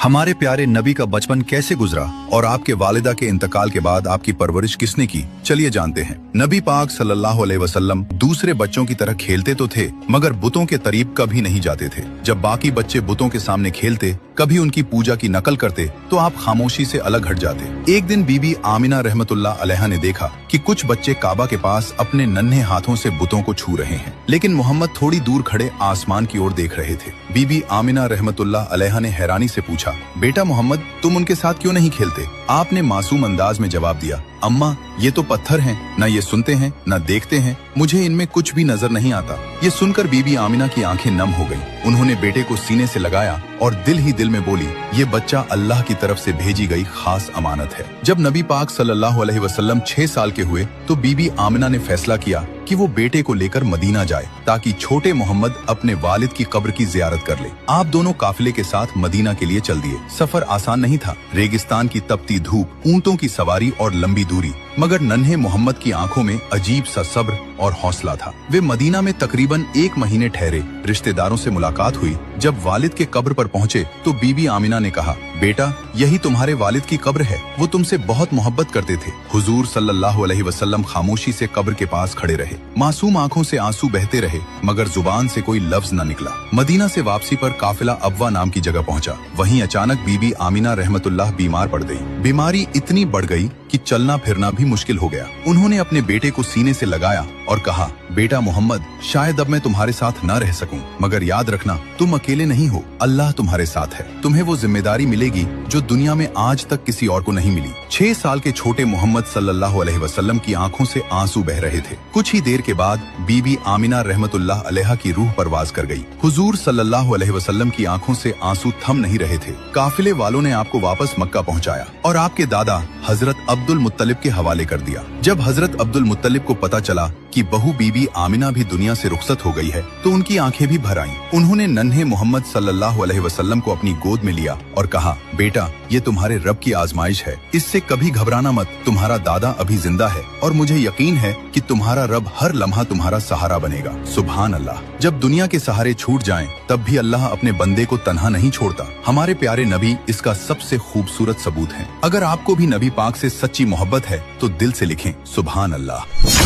हमारे प्यारे नबी का बचपन कैसे गुजरा और आपके वालिदा के इंतकाल के बाद आपकी परवरिश किसने की, चलिए जानते हैं। नबी पाक सल्लल्लाहु अलैहि वसल्लम दूसरे बच्चों की तरह खेलते तो थे मगर बुतों के करीब कभी नहीं जाते थे। जब बाकी बच्चे बुतों के सामने खेलते, कभी उनकी पूजा की नकल करते तो आप खामोशी से अलग हट जाते। एक दिन बीबी आमिना रहमतुल्लाह अलैहा ने देखा कि कुछ बच्चे काबा के पास अपने नन्हे हाथों से बुतों को छू रहे हैं, लेकिन मोहम्मद थोड़ी दूर खड़े आसमान की ओर देख रहे थे। बीबी आमिना रहमतुल्लाह अलैहा ने हैरानी से पूछा, बेटा मोहम्मद, तुम उनके साथ क्यों नहीं खेलते? आपने मासूम अंदाज में जवाब दिया, अम्मा ये तो पत्थर हैं, न ये सुनते हैं न देखते हैं, मुझे इनमें कुछ भी नजर नहीं आता। ये सुनकर बीबी आमिना की आंखें नम हो गईं। उन्होंने बेटे को सीने से लगाया और दिल ही दिल में बोली, ये बच्चा अल्लाह की तरफ से भेजी गई खास अमानत है। जब नबी पाक सल्लल्लाहु अलैहि वसल्लम 6 साल के हुए तो बीबी आमिना ने फैसला किया कि वो बेटे को लेकर मदीना जाए ताकि छोटे मोहम्मद अपने वालिद की कब्र की जियारत कर ले। आप दोनों काफिले के साथ मदीना के लिए चल दिए। सफर आसान नहीं था, रेगिस्तान की तपती धूप, ऊंटों की सवारी और लंबी दूरी, मगर नन्हे मोहम्मद की आंखों में अजीब सा सब्र और हौसला था। वे मदीना में तकरीबन 1 महीने ठहरे। रिश्तेदारों से मुलाकात हुई। जब वालिद के कब्र पर पहुंचे तो बीबी आमिना ने कहा, बेटा यही तुम्हारे वालिद की कब्र है, वो तुमसे बहुत मोहब्बत करते थे। हुजूर सल्लल्लाहु अलैहि वसल्लम खामोशी से कब्र के पास खड़े रहे। मासूम आंखों से आंसू बहते रहे मगर जुबान से कोई लफ्ज न निकला। मदीना से वापसी पर काफिला अब्वा नाम की जगह पहुंचा। वहीं अचानक बीबी आमिना रहमतुल्लाह बीमार पड़ गई। बीमारी इतनी बढ़ गई कि चलना फिरना भी मुश्किल हो गया। उन्होंने अपने बेटे को सीने से लगाया और कहा, बेटा मोहम्मद, शायद अब मैं तुम्हारे साथ न रह सकूं, मगर याद रखना तुम अकेले नहीं हो, अल्लाह तुम्हारे साथ है। तुम्हें वो जिम्मेदारी मिलेगी जो दुनिया में आज तक किसी और को नहीं मिली। 6 साल के छोटे मोहम्मद सल्लल्लाहु अलैहि वसल्लम की आंखों से आंसू बह रहे थे। कुछ ही देर के बाद बीबी आमिना रहमतुल्लाह अलैहा की रूह परवाज कर गई। हुजूर सल्लल्लाहु अलैहि वसल्लम की आंखों से आंसू थम नहीं रहे थे। काफिले वालों ने आपको वापस मक्का पहुंचाया और आपके दादा हजरत अब्दुल मुत्तलिब के हवाले कर दिया। जब हजरत अब्दुल मुत्तलिब को पता चला कि बहू बीबी आमिना भी दुनिया से रुखसत हो गई है तो उनकी आंखें भी भर आईं। उन्होंने नन्हे मोहम्मद सल्लल्लाहु अलैहि वसल्लम को अपनी गोद में लिया और कहा, बेटा ये तुम्हारे रब की आजमाइश है, इससे कभी घबराना मत, तुम्हारा दादा अभी जिंदा है और मुझे यकीन है कि तुम्हारा रब हर लम्हा तुम्हारा सहारा बनेगा। सुभान अल्लाह। जब दुनिया के सहारे छूट जाएं तब भी अल्लाह अपने बंदे को तन्हा नहीं छोड़ता। हमारे प्यारे नबी इसका सबसे खूबसूरत सबूत हैं। अगर आपको भी नबी पाक से सच्ची मोहब्बत है तो दिल से लिखें, सुभान अल्लाह।